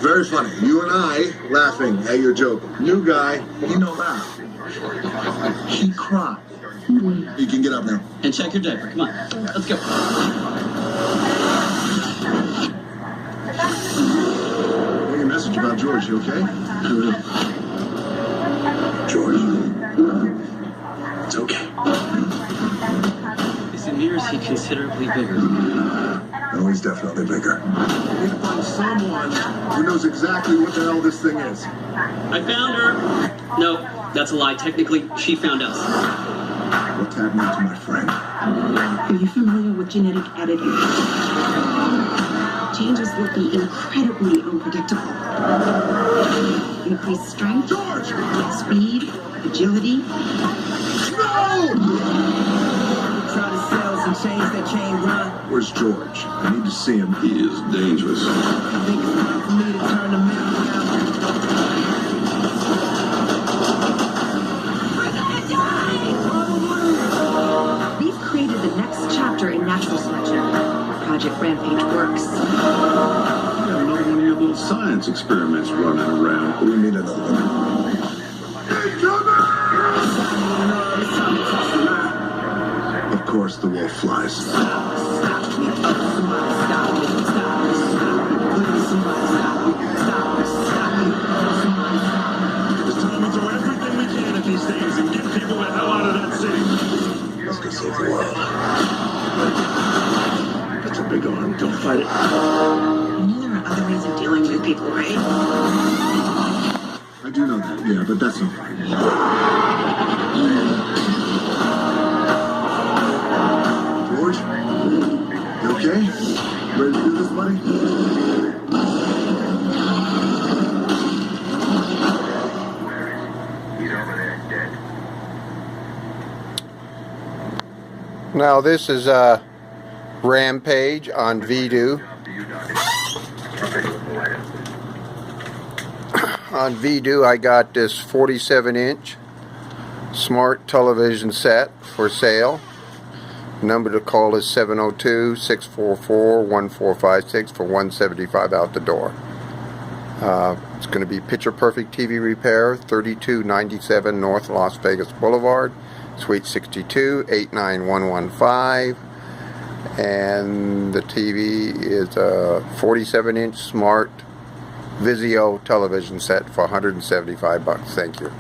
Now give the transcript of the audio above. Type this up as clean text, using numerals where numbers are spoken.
Very funny. You and I laughing at your joke. New guy, he no laugh. He cry. You can get up now. And check your diaper. Come on. Let's go. Hey, your message about George, you okay? George? It's okay. Is it me or is he considerably bigger? No, he's definitely bigger. We need to find someone who knows exactly what the hell this thing is. I found her. No, that's a lie. Technically, she found us. What's happening to my friend? Are you familiar with genetic editing? Changes will be incredibly unpredictable. Increase strength, George! speed, agility. No! Try to sell some chains that chain run. Where's George? I need to see him. He is dangerous. I think it's time for me to turn the mill around. We've created the next chapter in natural selection. Project Rampage works. I don't know any of those science experiments running around. We need another one. Of course, the wolf flies. It's time to do everything we can at these things and get people the hell out of that city. Let's go save the world. That's a big arm. Don't fight it. You know there are other ways of dealing with people, right? I do know that, yeah, but that's not right. George? You okay? Ready to do this, buddy? Now this is Rampage on Vudu. On Vudu I got this 47-inch smart television set for sale. Number to call is 702-644-1456 for $175 out the door. It's going to be picture perfect TV repair, 3297 North Las Vegas Boulevard, Suite 62, 89115. And the TV is a 47-inch smart Vizio television set for $175. Thank you.